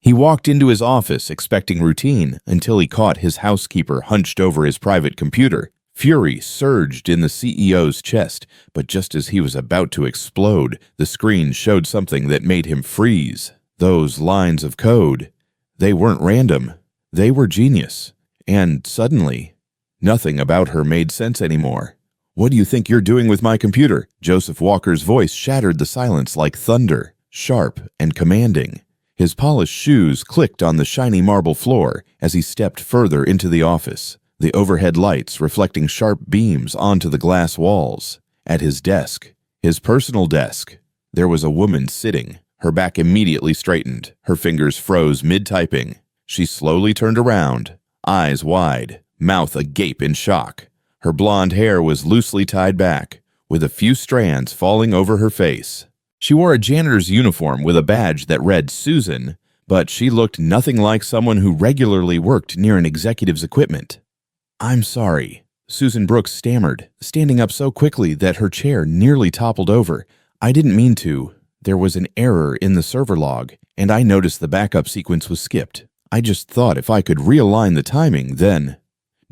He walked into his office expecting routine until he caught his housekeeper hunched over his private computer. Fury surged in the CEO's chest, but just as he was about to explode, the screen showed something that made him freeze. Those lines of code. They weren't random. They were genius. And suddenly, nothing about her made sense anymore. "What do you think you're doing with my computer?" Joseph Walker's voice shattered the silence like thunder, sharp and commanding. His polished shoes clicked on the shiny marble floor as he stepped further into the office, the overhead lights reflecting sharp beams onto the glass walls. At his desk, his personal desk, there was a woman sitting, her back immediately straightened, her fingers froze mid-typing. She slowly turned around, eyes wide, mouth agape in shock. Her blonde hair was loosely tied back, with a few strands falling over her face. She wore a janitor's uniform with a badge that read Susan, but she looked nothing like someone who regularly worked near an executive's equipment. "I'm sorry," Susan Brooks stammered, standing up so quickly that her chair nearly toppled over. "I didn't mean to. There was an error in the server log, and I noticed the backup sequence was skipped. I just thought if I could realign the timing, then—"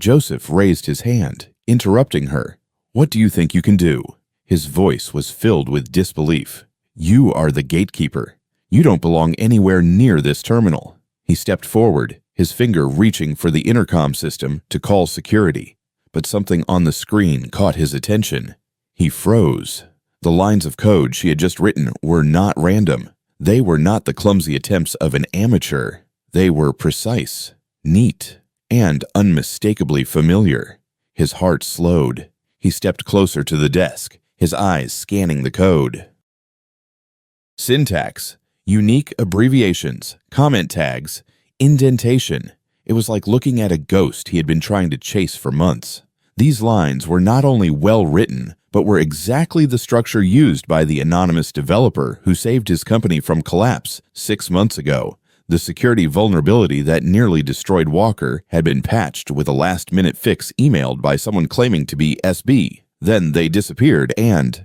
Joseph raised his hand, interrupting her. "What do you think you can do?" His voice was filled with disbelief. "You are the gatekeeper. You don't belong anywhere near this terminal." He stepped forward, his finger reaching for the intercom system to call security. But something on the screen caught his attention. He froze. The lines of code she had just written were not random. They were not the clumsy attempts of an amateur. They were precise, neat, and unmistakably familiar. His heart slowed. He stepped closer to the desk, his eyes scanning the code. Syntax, unique abbreviations, comment tags, indentation. It was like looking at a ghost he had been trying to chase for months. These lines were not only well written, but were exactly the structure used by the anonymous developer who saved his company from collapse 6 months ago. The security vulnerability that nearly destroyed Walker had been patched with a last-minute fix emailed by someone claiming to be SB. Then they disappeared and,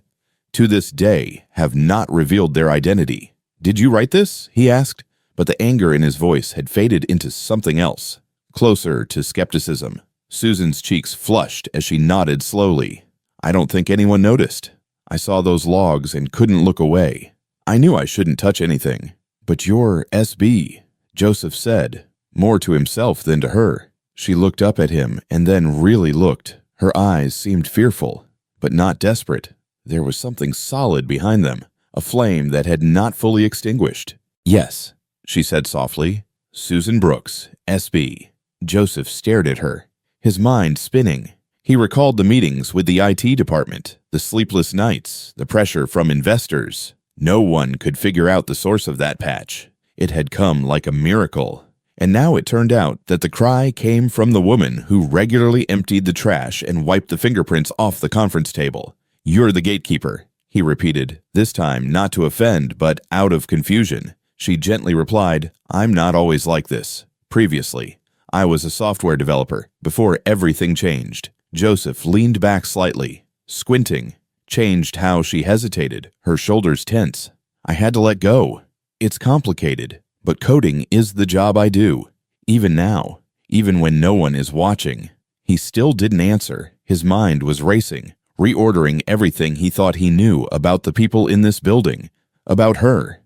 to this day, have not revealed their identity. "Did you write this?" he asked, but the anger in his voice had faded into something else, closer to skepticism. Susan's cheeks flushed as she nodded slowly. "I don't think anyone noticed. I saw those logs and couldn't look away. I knew I shouldn't touch anything. But you're SB, Joseph said, more to himself than to her. She looked up at him and then really looked. Her eyes seemed fearful, but not desperate. There was something solid behind them, a flame that had not fully extinguished. "Yes," she said softly. "Susan Brooks, SB. Joseph stared at her, his mind spinning. He recalled the meetings with the IT department, the sleepless nights, the pressure from investors. No one could figure out the source of that patch. It had come like a miracle. And now it turned out that the cry came from the woman who regularly emptied the trash and wiped the fingerprints off the conference table. "You're the gatekeeper," he repeated, this time not to offend but out of confusion. She gently replied, "I'm not always like this. Previously, I was a software developer before everything changed." Joseph leaned back slightly, squinting, changed how she hesitated, her shoulders tense. "I had to let go. It's complicated, but coding is the job I do. Even now, even when no one is watching." He still didn't answer. His mind was racing, reordering everything he thought he knew about the people in this building, about her.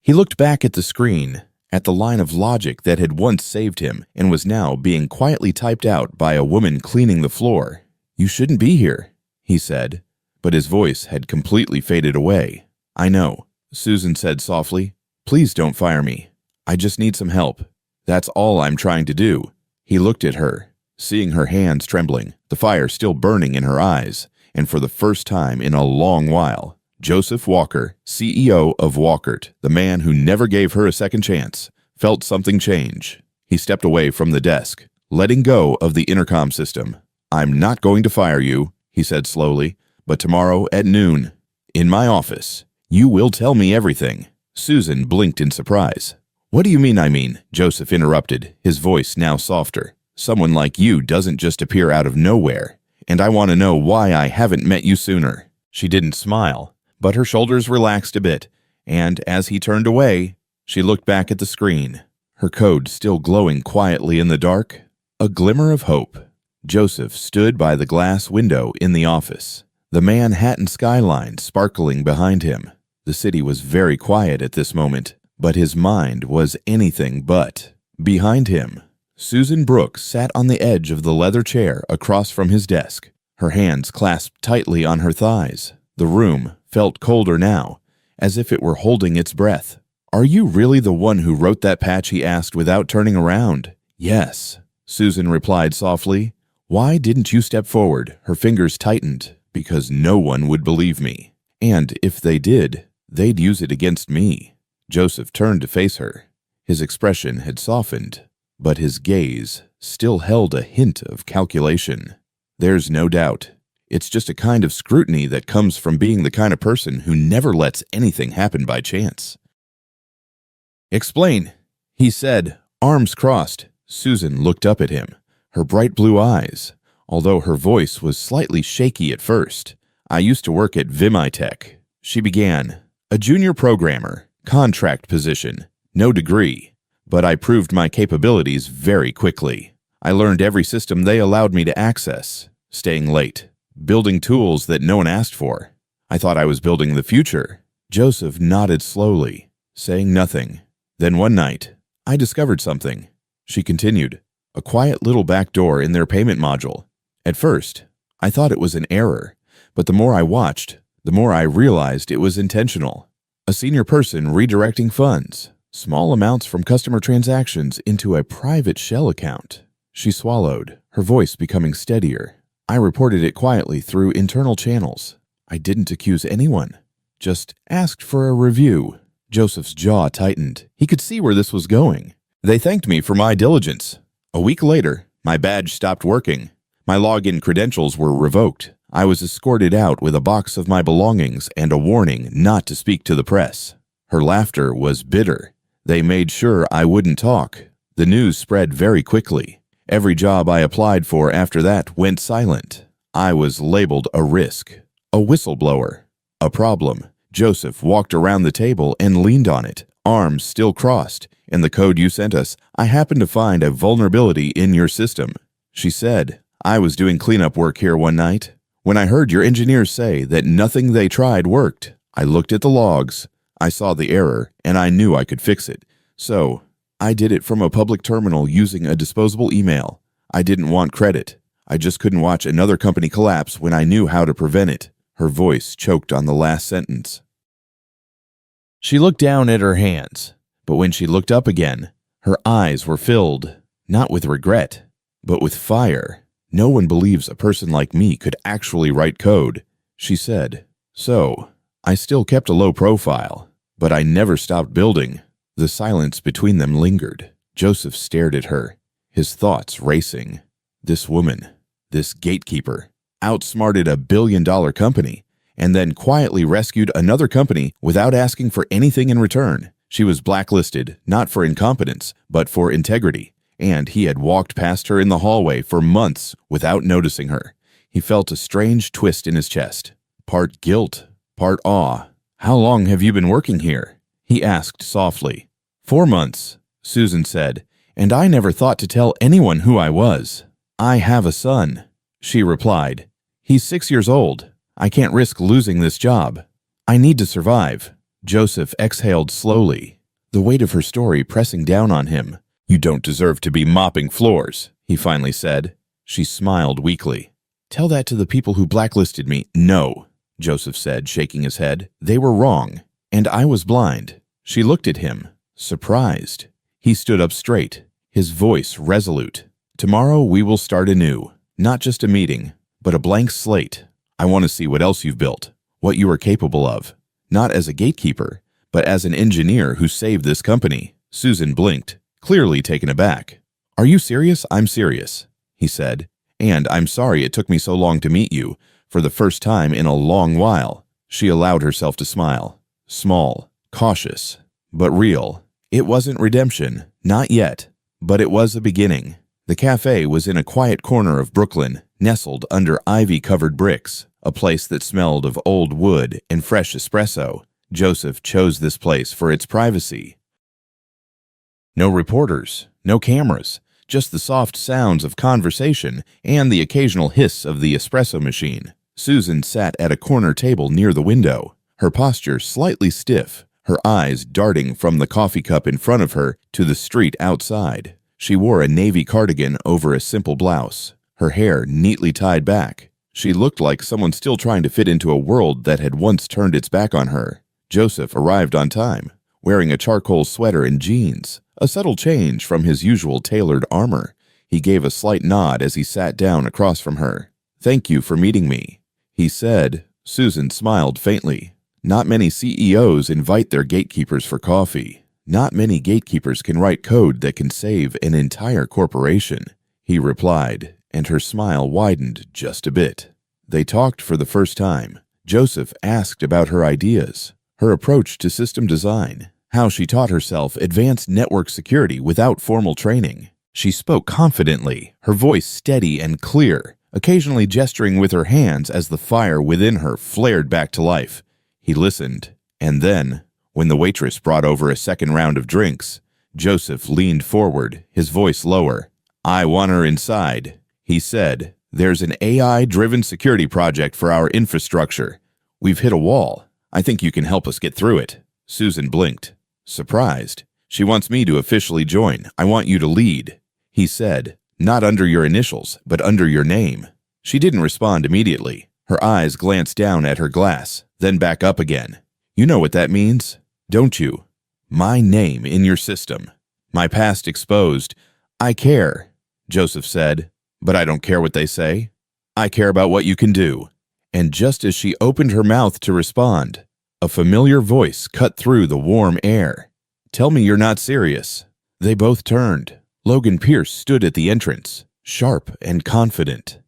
He looked back at the screen, at the line of logic that had once saved him and was now being quietly typed out by a woman cleaning the floor. "You shouldn't be here," he said, but his voice had completely faded away. "I know," Susan said softly. "Please don't fire me. I just need some help. That's all I'm trying to do." He looked at her, seeing her hands trembling, the fire still burning in her eyes, and for the first time in a long while, Joseph Walker, CEO of Walkert, the man who never gave her a second chance, felt something change. He stepped away from the desk, letting go of the intercom system. "I'm not going to fire you," he said slowly, "but tomorrow at noon, in my office, you will tell me everything." Susan blinked in surprise. "What do you mean I mean?" Joseph interrupted, his voice now softer. "Someone like you doesn't just appear out of nowhere, and I want to know why I haven't met you sooner." She didn't smile, but her shoulders relaxed a bit, and as he turned away, She looked back at the screen, her code still glowing quietly in the dark. A glimmer of hope. Joseph stood by the glass window in the office, the Manhattan skyline sparkling behind him. The city was very quiet at this moment, but his mind was anything but. Behind him, Susan Brooks sat on the edge of the leather chair across from his desk, her hands clasped tightly on her thighs. The room felt colder now, as if it were holding its breath. "Are you really the one who wrote that patch?" he asked without turning around. "Yes," Susan replied softly. "Why didn't you step forward?" Her fingers tightened. "Because no one would believe me. And if they did, they'd use it against me." Joseph turned to face her. His expression had softened, but his gaze still held a hint of calculation. "There's no doubt. It's just a kind of scrutiny that comes from being the kind of person who never lets anything happen by chance." "Explain," he said, arms crossed. Susan looked up at him, her bright blue eyes, although her voice was slightly shaky at first. "I used to work at Vimitech," she began. "A junior programmer, contract position, no degree, but I proved my capabilities very quickly. I learned every system they allowed me to access, staying late, building tools that no one asked for. I thought I was building the future." Joseph nodded slowly, saying nothing. "Then one night, I discovered something," she continued. "A quiet little back door in their payment module. At first, I thought it was an error, but the more I watched, the more I realized it was intentional. A senior person redirecting funds, small amounts from customer transactions, into a private shell account." She swallowed, her voice becoming steadier. "I reported it quietly through internal channels. I didn't accuse anyone, just asked for a review." Joseph's jaw tightened. He could see where this was going. "They thanked me for my diligence. A week later, my badge stopped working. My login credentials were revoked. I was escorted out with a box of my belongings and a warning not to speak to the press." Her laughter was bitter. "They made sure I wouldn't talk." The news spread very quickly. Every job I applied for after that went silent. I was labeled a risk, a whistleblower, a problem. Joseph walked around the table and leaned on it, arms still crossed. "In the code you sent us, I happened to find a vulnerability in your system," she said. "I was doing cleanup work here one night when I heard your engineers say that nothing they tried worked. I looked at the logs, I saw the error, and I knew I could fix it. So I did it from a public terminal using a disposable email. I didn't want credit. I just couldn't watch another company collapse when I knew how to prevent it." Her voice choked on the last sentence. She looked down at her hands, but when she looked up again, her eyes were filled, not with regret, but with fire. "No one believes a person like me could actually write code," she said. "So, I still kept a low profile, but I never stopped building." The silence between them lingered. Joseph stared at her, his thoughts racing. This woman, this gatekeeper, outsmarted a billion-dollar company, and then quietly rescued another company without asking for anything in return. She was blacklisted, not for incompetence, but for integrity, and he had walked past her in the hallway for months without noticing her. He felt a strange twist in his chest, part guilt, part awe. "How long have you been working here?" he asked softly. 4 months, Susan said, "and I never thought to tell anyone who I was." "I have a son," she replied. "He's 6 years old. I can't risk losing this job. I need to survive." Joseph exhaled slowly, the weight of her story pressing down on him. "You don't deserve to be mopping floors," he finally said. She smiled weakly. "Tell that to the people who blacklisted me." "No," Joseph said, shaking his head. "They were wrong, and I was blind." She looked at him, surprised. He stood up straight, his voice resolute. "Tomorrow we will start anew. Not just a meeting, but a blank slate. I want to see what else you've built, what you are capable of. Not as a gatekeeper, but as an engineer who saved this company." Susan blinked, clearly taken aback. "Are you serious?" "I'm serious," he said. "And I'm sorry it took me so long to meet you, for the first time in a long while." She allowed herself to smile. Small, cautious, but real. It wasn't redemption, not yet, but it was a beginning. The cafe was in a quiet corner of Brooklyn, nestled under ivy-covered bricks, a place that smelled of old wood and fresh espresso. Joseph chose this place for its privacy. No reporters, no cameras, just the soft sounds of conversation and the occasional hiss of the espresso machine. Susan sat at a corner table near the window, her posture slightly stiff, her eyes darting from the coffee cup in front of her to the street outside. She wore a navy cardigan over a simple blouse, her hair neatly tied back. She looked like someone still trying to fit into a world that had once turned its back on her. Joseph arrived on time, wearing a charcoal sweater and jeans, a subtle change from his usual tailored armor. He gave a slight nod as he sat down across from her. "Thank you for meeting me," he said. Susan smiled faintly. Not many CEOs invite their gatekeepers for coffee. Not many gatekeepers can write code that can save an entire corporation, he replied, and her smile widened just a bit. They talked for the first time. Joseph asked about her ideas, her approach to system design, how she taught herself advanced network security without formal training. She spoke confidently, her voice steady and clear, occasionally gesturing with her hands as the fire within her flared back to life. He listened, and then, when the waitress brought over a second round of drinks, Joseph leaned forward, his voice lower. "I want her inside," he said. "There's an AI-driven security project for our infrastructure. We've hit a wall. I think you can help us get through it." Susan blinked, surprised. "She wants me to officially join. I want you to lead," he said, "not under your initials, but under your name." She didn't respond immediately. Her eyes glanced down at her glass, then back up again. "You know what that means, don't you? My name in your system. My past exposed. I care," Joseph said, "but I don't care what they say. I care about what you can do." And just as she opened her mouth to respond, a familiar voice cut through the warm air. "Tell me you're not serious." They both turned. Logan Pierce stood at the entrance, sharp and confident.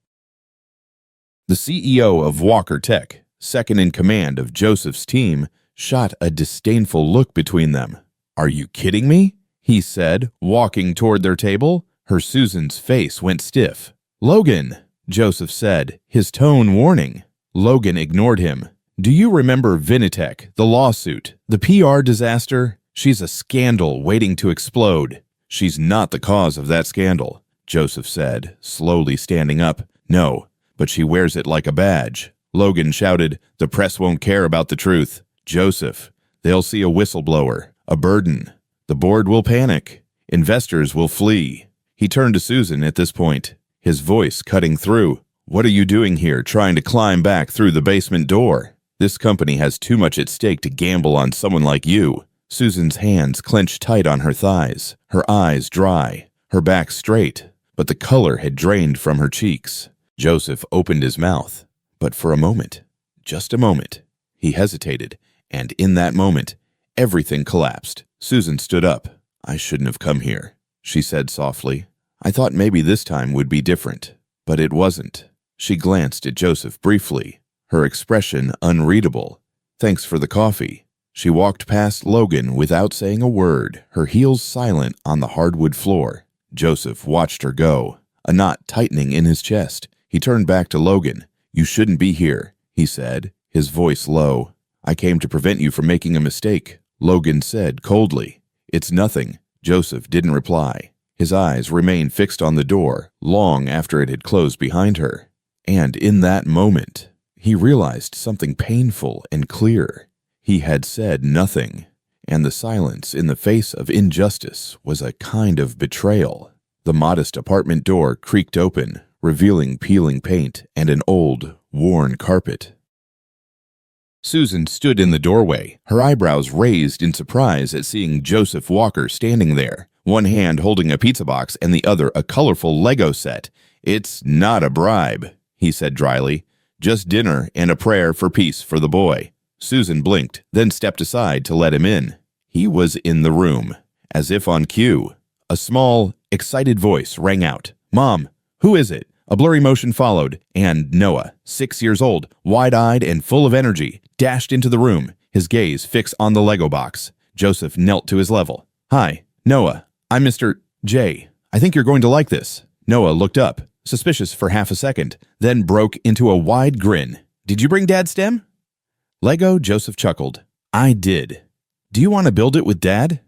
The CEO of Walker Tech, second in command of Joseph's team, shot a disdainful look between them. "Are you kidding me?" he said, walking toward their table. Her Susan's face went stiff. "Logan," Joseph said, his tone warning. Logan ignored him. "Do you remember Vinitech, the lawsuit, the PR disaster? She's a scandal waiting to explode." "She's not the cause of that scandal," Joseph said, slowly standing up. "No, but she wears it like a badge." Logan shouted, "The press won't care about the truth." "Joseph, they'll see a whistleblower, a burden. The board will panic. Investors will flee." He turned to Susan at this point, his voice cutting through. "What are you doing here, trying to climb back through the basement door? This company has too much at stake to gamble on someone like you." Susan's hands clenched tight on her thighs, her eyes dry, her back straight, but the color had drained from her cheeks. Joseph opened his mouth, but for a moment, just a moment, he hesitated, and in that moment, everything collapsed. Susan stood up. "I shouldn't have come here," she said softly. "I thought maybe this time would be different, but it wasn't." She glanced at Joseph briefly, her expression unreadable. "Thanks for the coffee." She walked past Logan without saying a word, her heels silent on the hardwood floor. Joseph watched her go, a knot tightening in his chest. He turned back to Logan. "You shouldn't be here," he said, his voice low. "I came to prevent you from making a mistake," Logan said coldly. "It's nothing." Joseph didn't reply. His eyes remained fixed on the door long after it had closed behind her. And in that moment, he realized something painful and clear. He had said nothing, and the silence in the face of injustice was a kind of betrayal. The modest apartment door creaked open, revealing peeling paint and an old, worn carpet. Susan stood in the doorway, her eyebrows raised in surprise at seeing Joseph Walker standing there, one hand holding a pizza box and the other a colorful Lego set. "It's not a bribe," he said dryly. "Just dinner and a prayer for peace for the boy." Susan blinked, then stepped aside to let him in. He was in the room, as if on cue. A small, excited voice rang out. "Mom, who is it?" A blurry motion followed, and Noah, 6 years old, wide-eyed and full of energy, dashed into the room, his gaze fixed on the Lego box. Joseph knelt to his level. "Hi, Noah. I'm Mr. J. I think you're going to like this." Noah looked up, suspicious for half a second, then broke into a wide grin. "Did you bring Dad's stem?" "Lego," Joseph chuckled. "I did. Do you want to build it with Dad?"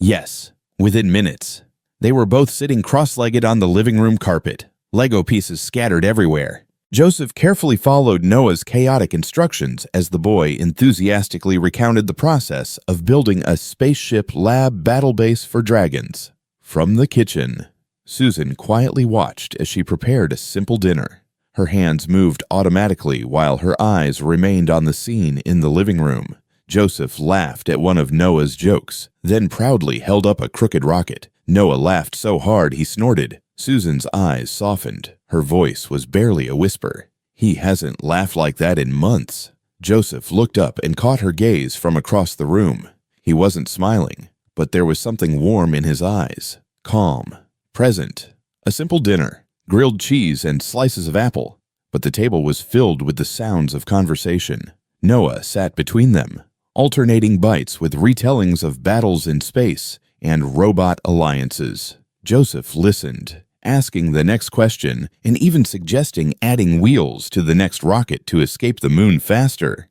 "Yes." Within minutes, they were both sitting cross-legged on the living room carpet, Lego pieces scattered everywhere. Joseph carefully followed Noah's chaotic instructions as the boy enthusiastically recounted the process of building a spaceship lab battle base for dragons. From the kitchen, Susan quietly watched as she prepared a simple dinner. Her hands moved automatically while her eyes remained on the scene in the living room. Joseph laughed at one of Noah's jokes, then proudly held up a crooked rocket. Noah laughed so hard he snorted. Susan's eyes softened. Her voice was barely a whisper. He hasn't laughed like that in months. Joseph looked up and caught her gaze from across the room. He wasn't smiling, but there was something warm in his eyes. Calm. Present. A simple dinner. Grilled cheese and slices of apple. But the table was filled with the sounds of conversation. Noah sat between them, alternating bites with retellings of battles in space and robot alliances. Joseph listened, asking the next question and even suggesting adding wheels to the next rocket to escape the moon faster.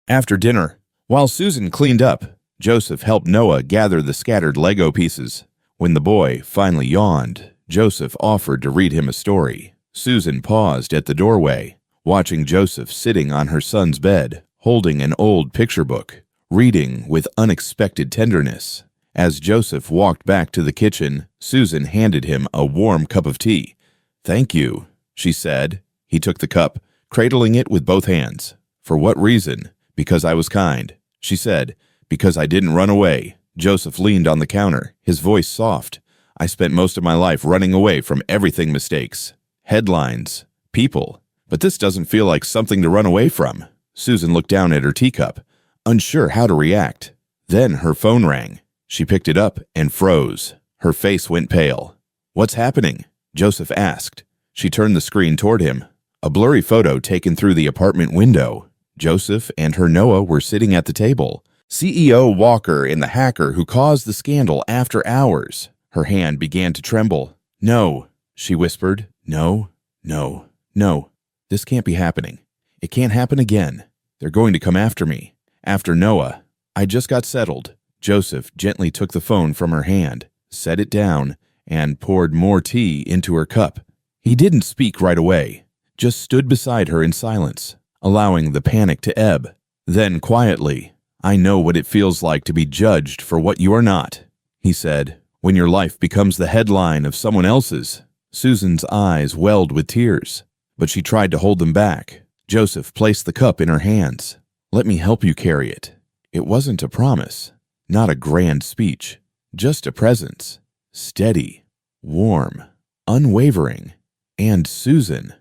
After dinner, while Susan cleaned up, Joseph helped Noah gather the scattered Lego pieces. When the boy finally yawned, Joseph offered to read him a story. Susan paused at the doorway, watching Joseph sitting on her son's bed, holding an old picture book, reading with unexpected tenderness. As Joseph walked back to the kitchen, Susan handed him a warm cup of tea. "Thank you," she said. He took the cup, cradling it with both hands. "For what reason?" "Because I was kind," she said. "Because I didn't run away." Joseph leaned on the counter, his voice soft. "I spent most of my life running away from everything mistakes. Headlines, people. But this doesn't feel like something to run away from." Susan looked down at her teacup, unsure how to react. Then her phone rang. She picked it up and froze. Her face went pale. "What's happening?" Joseph asked. She turned the screen toward him. A blurry photo taken through the apartment window. Joseph and her Noah were sitting at the table. CEO Walker and the hacker who caused the scandal after hours. Her hand began to tremble. "No," she whispered. "No, no, no. This can't be happening. It can't happen again. They're going to come after me. After Noah. I just got settled." Joseph gently took the phone from her hand, set it down, and poured more tea into her cup. He didn't speak right away, just stood beside her in silence, allowing the panic to ebb. Then quietly, "I know what it feels like to be judged for what you are not," he said, "when your life becomes the headline of someone else's." Susan's eyes welled with tears, but she tried to hold them back. Joseph placed the cup in her hands. "Let me help you carry it." It wasn't a promise. Not a grand speech, just a presence, steady, warm, unwavering. And Susan,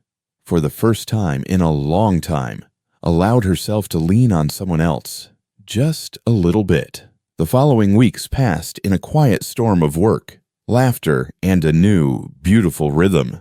for the first time in a long time, allowed herself to lean on someone else, just a little bit. The following weeks passed in a quiet storm of work, laughter, and a new, beautiful rhythm.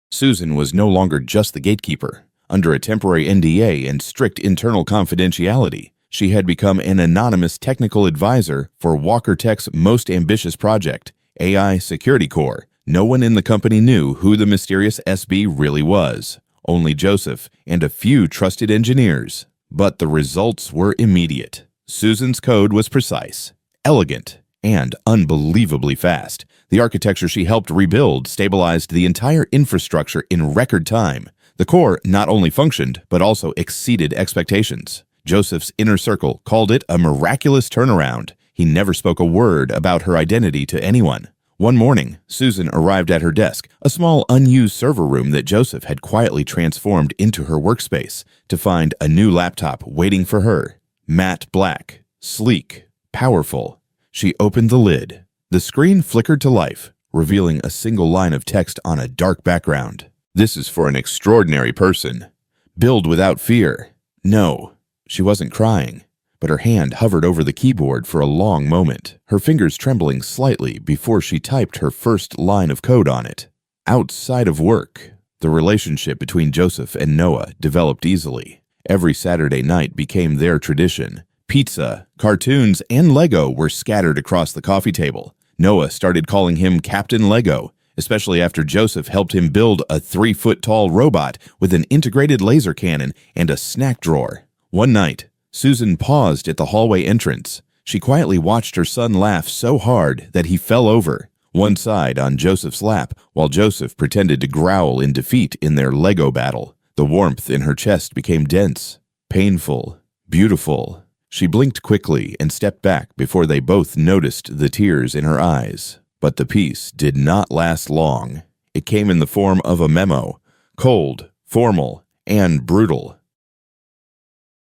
Susan was no longer just the gatekeeper. Under a temporary NDA and strict internal confidentiality, she had become an anonymous technical advisor for Walker Tech's most ambitious project, AI Security Core. No one in the company knew who the mysterious SB really was, only Joseph and a few trusted engineers. But the results were immediate. Susan's code was precise, elegant, and unbelievably fast. The architecture she helped rebuild stabilized the entire infrastructure in record time. The core not only functioned, but also exceeded expectations. Joseph's inner circle called it a miraculous turnaround. He never spoke a word about her identity to anyone. One morning, Susan arrived at her desk, a small unused server room that Joseph had quietly transformed into her workspace, to find a new laptop waiting for her. Matte black, sleek, powerful. She opened the lid. The screen flickered to life, revealing a single line of text on a dark background. "This is for an extraordinary person. Build without fear." No. She wasn't crying, but her hand hovered over the keyboard for a long moment, her fingers trembling slightly before she typed her first line of code on it. Outside of work, the relationship between Joseph and Noah developed easily. Every Saturday night became their tradition. Pizza, cartoons, and Lego were scattered across the coffee table. Noah started calling him Captain Lego, especially after Joseph helped him build a 3-foot-tall robot with an integrated laser cannon and a snack drawer. One night, Susan paused at the hallway entrance. She quietly watched her son laugh so hard that he fell over, one side on Joseph's lap, while Joseph pretended to growl in defeat in their Lego battle. The warmth in her chest became dense, painful, beautiful. She blinked quickly and stepped back before they both noticed the tears in her eyes. But the peace did not last long. It came in the form of a memo, cold, formal, and brutal.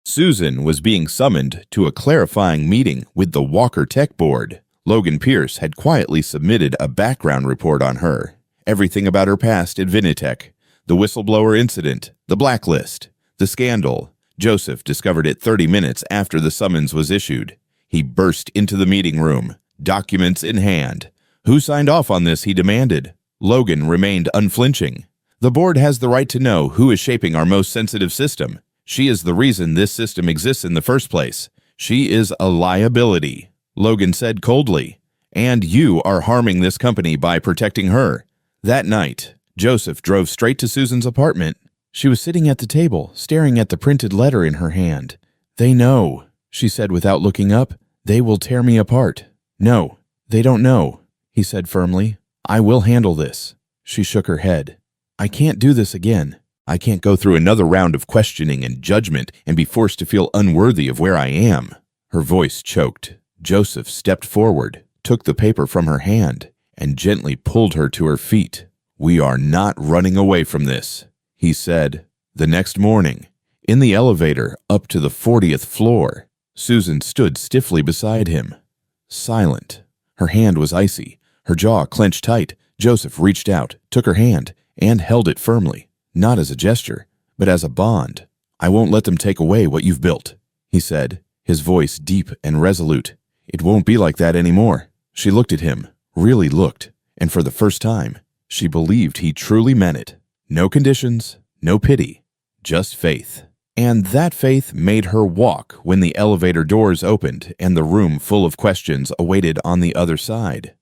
Susan was being summoned to a clarifying meeting with the Walker Tech Board. Logan Pierce had quietly submitted a background report on her. Everything about her past at Vinitech, the whistleblower incident, the blacklist, the scandal. Joseph discovered it 30 minutes after the summons was issued. He burst into the meeting room, documents in hand. Who signed off on this, he demanded. Logan remained unflinching. The board has the right to know who is shaping our most sensitive system. She is the reason this system exists in the first place. She is a liability, Logan said coldly. And you are harming this company by protecting her. That night, Joseph drove straight to Susan's apartment. She was sitting at the table, staring at the printed letter in her hand. They know, she said without looking up. They will tear me apart. No, they don't know, he said firmly. I will handle this. She shook her head. I can't do this again. I can't go through another round of questioning and judgment and be forced to feel unworthy of where I am. Her voice choked. Joseph stepped forward, took the paper from her hand, and gently pulled her to her feet. We are not running away from this, he said. The next morning, in the elevator up to the 40th floor, Susan stood stiffly beside him, silent. Her hand was icy, her jaw clenched tight. Joseph reached out, took her hand, and held it firmly. Not as a gesture, but as a bond. I won't let them take away what you've built, he said, his voice deep and resolute. It won't be like that anymore. She looked at him, really looked, and for the first time, she believed he truly meant it. No conditions, no pity, just faith. And that faith made her walk when the elevator doors opened and the room full of questions awaited on the other side.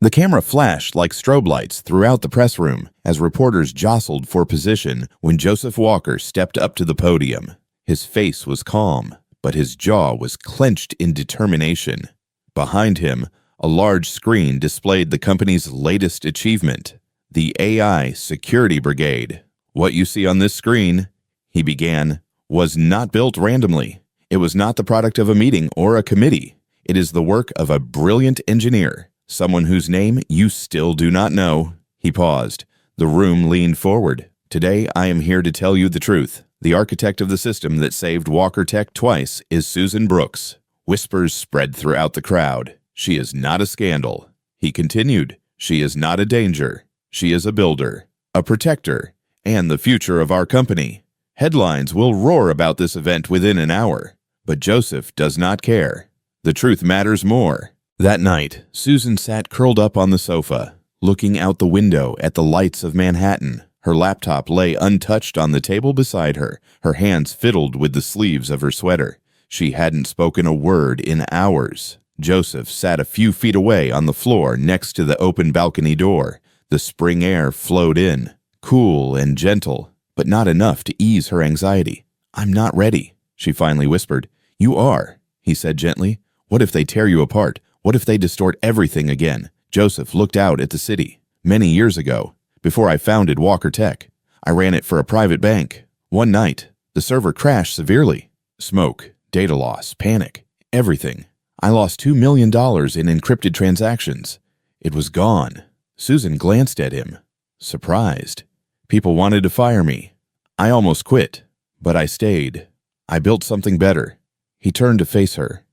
The camera flashed like strobe lights throughout the press room as reporters jostled for position when Joseph Walker stepped up to the podium. His face was calm, but his jaw was clenched in determination. Behind him, a large screen displayed the company's latest achievement, the AI Security Brigade. What you see on this screen, he began, was not built randomly. It was not the product of a meeting or a committee. It is the work of a brilliant engineer. Someone whose name you still do not know. He paused. The room leaned forward. Today, I am here to tell you the truth. The architect of the system that saved Walker Tech twice is Susan Brooks. Whispers spread throughout the crowd. She is not a scandal. He continued. She is not a danger. She is a builder, a protector, and the future of our company. Headlines will roar about this event within an hour. But Joseph does not care. The truth matters more. That night, Susan sat curled up on the sofa, looking out the window at the lights of Manhattan. Her laptop lay untouched on the table beside her, her hands fiddled with the sleeves of her sweater. She hadn't spoken a word in hours. Joseph sat a few feet away on the floor next to the open balcony door. The spring air flowed in, cool and gentle, but not enough to ease her anxiety. I'm not ready, she finally whispered. You are, he said gently. What if they tear you apart? What if they distort everything again? Joseph looked out at the city. Many years ago, before I founded Walker Tech, I ran it for a private bank. One night, the server crashed severely. Smoke, data loss, panic, everything. I lost $2 million in encrypted transactions. It was gone. Susan glanced at him, surprised. People wanted to fire me. I almost quit, but I stayed. I built something better. He turned to face her.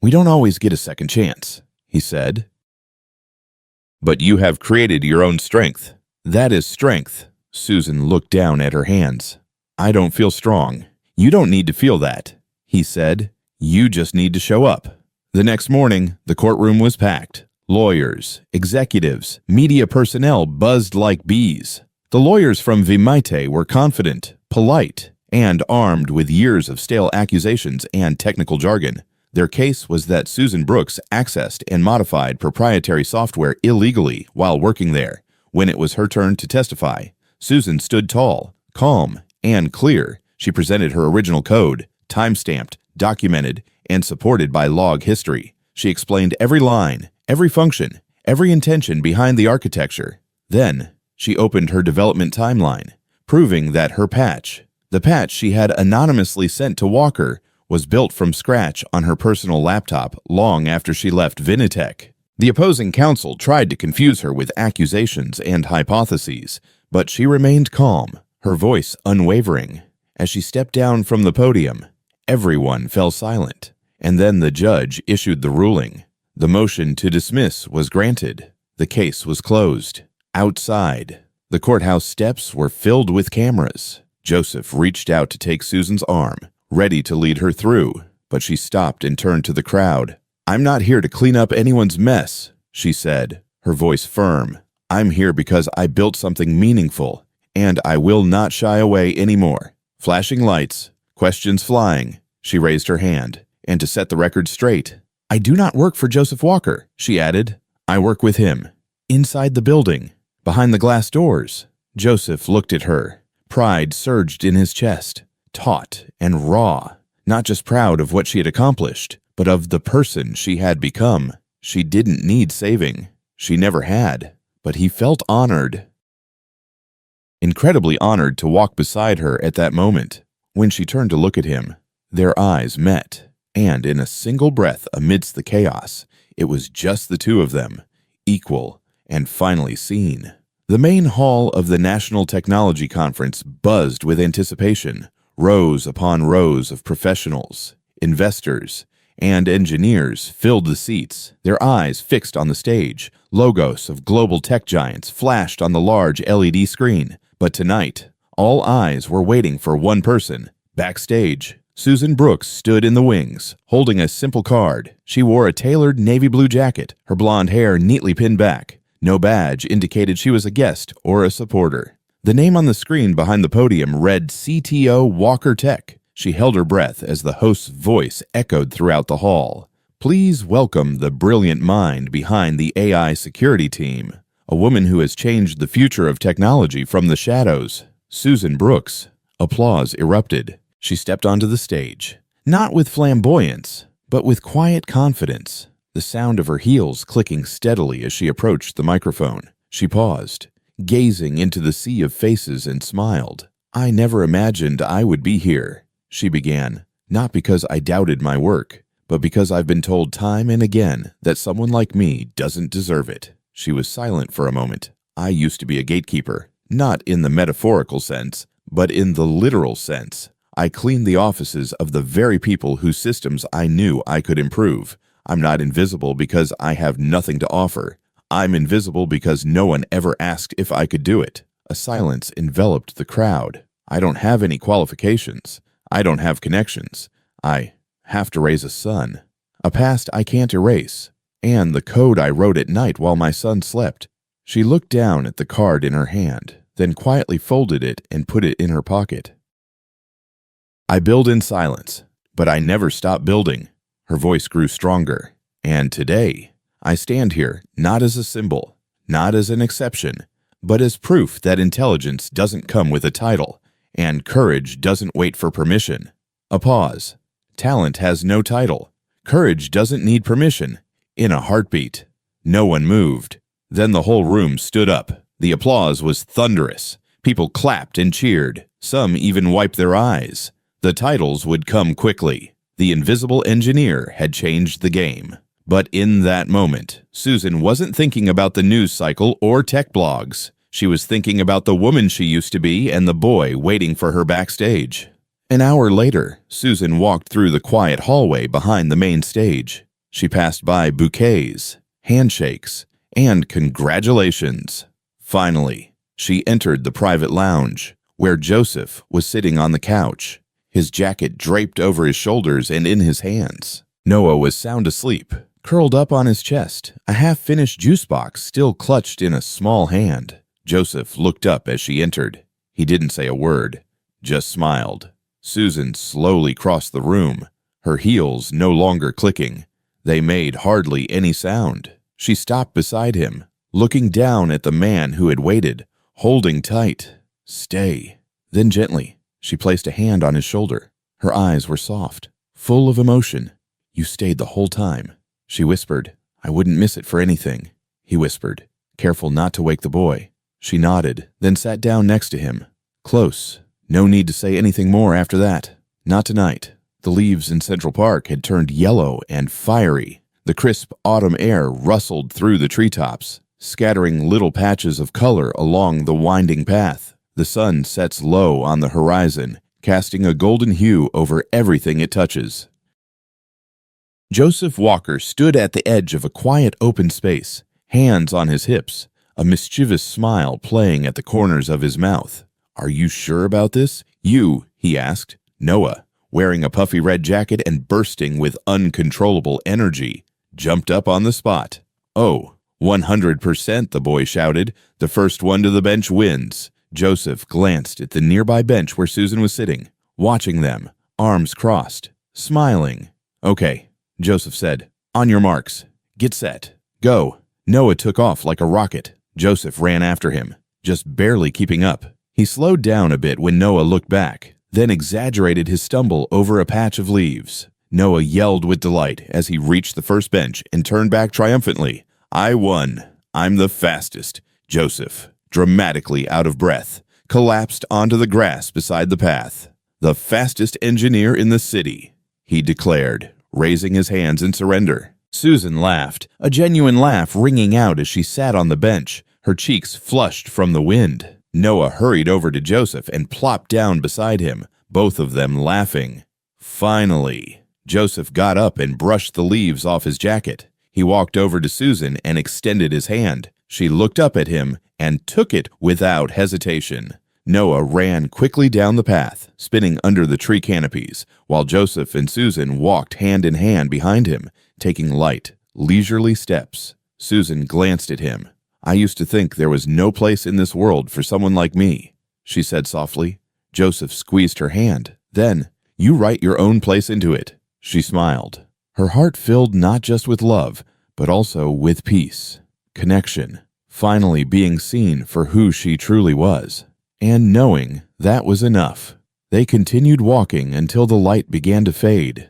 We don't always get a second chance, he said. But you have created your own strength. That is strength. Susan looked down at her hands. I don't feel strong. You don't need to feel that, he said. You just need to show up. The next morning, the courtroom was packed. Lawyers, executives, media personnel buzzed like bees. The lawyers from Vinitech were confident, polite, and armed with years of stale accusations and technical jargon. Their case was that Susan Brooks accessed and modified proprietary software illegally while working there. When it was her turn to testify, Susan stood tall, calm, and clear. She presented her original code, time-stamped, documented, and supported by log history. She explained every line, every function, every intention behind the architecture. Then, she opened her development timeline, proving that her patch, the patch she had anonymously sent to Walker, was built from scratch on her personal laptop long after she left Vinitech. The opposing counsel tried to confuse her with accusations and hypotheses, but she remained calm, her voice unwavering. As she stepped down from the podium, everyone fell silent, and then the judge issued the ruling. The motion to dismiss was granted. The case was closed. Outside, the courthouse steps were filled with cameras. Joseph reached out to take Susan's arm, ready to lead her through, but she stopped and turned to the crowd. "I'm not here to clean up anyone's mess," she said, her voice firm. "I'm here because I built something meaningful, and I will not shy away anymore." Flashing lights, questions flying, she raised her hand. And to set the record straight, "I do not work for Joseph Walker," she added. "I work with him. Inside the building, behind the glass doors." Joseph looked at her. Pride surged in his chest, taut and raw, not just proud of what she had accomplished, but of the person she had become. She didn't need saving. She never had. But he felt honored. Incredibly honored to walk beside her at that moment. When she turned to look at him, their eyes met, and in a single breath amidst the chaos, it was just the two of them, equal and finally seen. The main hall of the National Technology Conference buzzed with anticipation. Rows upon rows of professionals, investors, and engineers filled the seats, their eyes fixed on the stage. Logos of global tech giants flashed on the large LED screen. But tonight, all eyes were waiting for one person. Backstage, Susan Brooks stood in the wings, holding a simple card. She wore a tailored navy blue jacket, her blonde hair neatly pinned back. No badge indicated she was a guest or a supporter. The name on the screen behind the podium read CTO Walker Tech. She held her breath as the host's voice echoed throughout the hall. "Please welcome the brilliant mind behind the AI security team, a woman who has changed the future of technology from the shadows, Susan Brooks." Applause erupted. She stepped onto the stage, not with flamboyance, but with quiet confidence, the sound of her heels clicking steadily as she approached the microphone. She paused, gazing into the sea of faces, and smiled. "I never imagined I would be here," she began, "not because I doubted my work, but because I've been told time and again that someone like me doesn't deserve it." She was silent for a moment. "I used to be a gatekeeper, not in the metaphorical sense, but in the literal sense. I cleaned the offices of the very people whose systems I knew I could improve. I'm not invisible because I have nothing to offer. I'm invisible because no one ever asked if I could do it." A silence enveloped the crowd. "I don't have any qualifications. I don't have connections. I have to raise a son. A past I can't erase. And the code I wrote at night while my son slept." She looked down at the card in her hand, then quietly folded it and put it in her pocket. "I build in silence, but I never stop building." Her voice grew stronger. "And today, I stand here not as a symbol, not as an exception, but as proof that intelligence doesn't come with a title, and courage doesn't wait for permission." A pause. "Talent has no title. Courage doesn't need permission." In a heartbeat, no one moved. Then the whole room stood up. The applause was thunderous. People clapped and cheered. Some even wiped their eyes. The titles would come quickly. The invisible engineer had changed the game. But in that moment, Susan wasn't thinking about the news cycle or tech blogs. She was thinking about the woman she used to be and the boy waiting for her backstage. An hour later, Susan walked through the quiet hallway behind the main stage. She passed by bouquets, handshakes, and congratulations. Finally, she entered the private lounge, where Joseph was sitting on the couch, his jacket draped over his shoulders and in his hands. Noah was sound asleep, curled up on his chest, a half-finished juice box still clutched in a small hand. Joseph looked up as she entered. He didn't say a word, just smiled. Susan slowly crossed the room, her heels no longer clicking. They made hardly any sound. She stopped beside him, looking down at the man who had waited, holding tight. "Stay." Then gently, she placed a hand on his shoulder. Her eyes were soft, full of emotion. You stayed the whole time. She whispered. I wouldn't miss it for anything. He whispered, careful not to wake the boy. She nodded, then sat down next to him. Close. No need to say anything more after that. Not tonight. The leaves in Central Park had turned yellow and fiery. The crisp autumn air rustled through the treetops, scattering little patches of color along the winding path. The sun sets low on the horizon, casting a golden hue over everything it touches. Joseph Walker stood at the edge of a quiet open space, hands on his hips, a mischievous smile playing at the corners of his mouth. Are you sure about this? You, he asked. Noah, wearing a puffy red jacket and bursting with uncontrollable energy, jumped up on the spot. Oh, 100%, the boy shouted. The first one to the bench wins. Joseph glanced at the nearby bench where Susan was sitting, watching them, arms crossed, smiling. Okay, Joseph said. On your marks. Get set. Go. Noah took off like a rocket. Joseph ran after him, just barely keeping up. He slowed down a bit when Noah looked back, then exaggerated his stumble over a patch of leaves. Noah yelled with delight as he reached the first bench and turned back triumphantly. I won. I'm the fastest. Joseph, dramatically out of breath, collapsed onto the grass beside the path. The fastest engineer in the city, he declared, raising his hands in surrender. Susan laughed, a genuine laugh ringing out as she sat on the bench, her cheeks flushed from the wind. Noah hurried over to Joseph and plopped down beside him, both of them laughing. Finally, Joseph got up and brushed the leaves off his jacket. He walked over to Susan and extended his hand. She looked up at him and took it without hesitation. Noah ran quickly down the path, spinning under the tree canopies, while Joseph and Susan walked hand in hand behind him, taking light, leisurely steps. Susan glanced at him. I used to think there was no place in this world for someone like me, she said softly. Joseph squeezed her hand. Then, you write your own place into it. She smiled. Her heart filled not just with love, but also with peace, connection, finally being seen for who she truly was. And knowing that was enough. They continued walking until the light began to fade.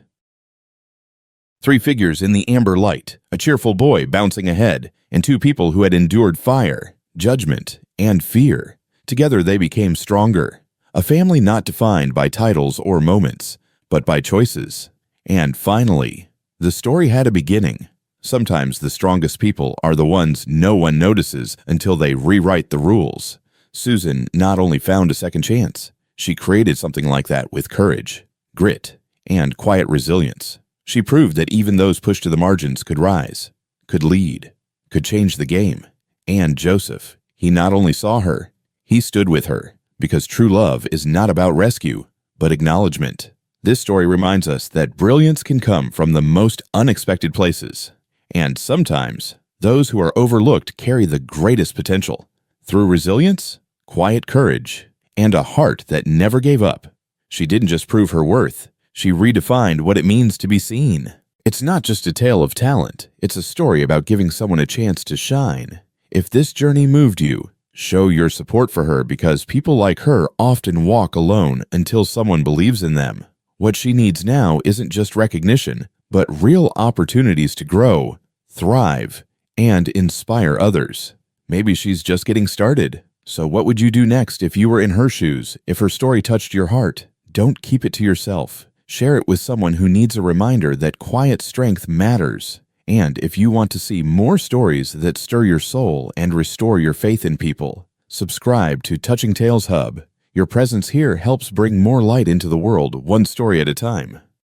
3 figures in the amber light, a cheerful boy bouncing ahead, and 2 people who had endured fire, judgment, and fear. Together they became stronger. A family not defined by titles or moments, but by choices. And finally, the story had a beginning. Sometimes the strongest people are the ones no one notices until they rewrite the rules. Susan not only found a second chance, she created something like that with courage, grit, and quiet resilience. She proved that even those pushed to the margins could rise, could lead, could change the game. And Joseph, he not only saw her, he stood with her, because true love is not about rescue, but acknowledgement. This story reminds us that brilliance can come from the most unexpected places. And sometimes, those who are overlooked carry the greatest potential. Through resilience, quiet courage, and a heart that never gave up. She didn't just prove her worth, she redefined what it means to be seen. It's not just a tale of talent, it's a story about giving someone a chance to shine. If this journey moved you, show your support for her because people like her often walk alone until someone believes in them. What she needs now isn't just recognition, but real opportunities to grow, thrive, and inspire others. Maybe she's just getting started. So what would you do next if you were in her shoes, if her story touched your heart? Don't keep it to yourself. Share it with someone who needs a reminder that quiet strength matters. And if you want to see more stories that stir your soul and restore your faith in people, subscribe to Touching Tales Hub. Your presence here helps bring more light into the world, one story at a time.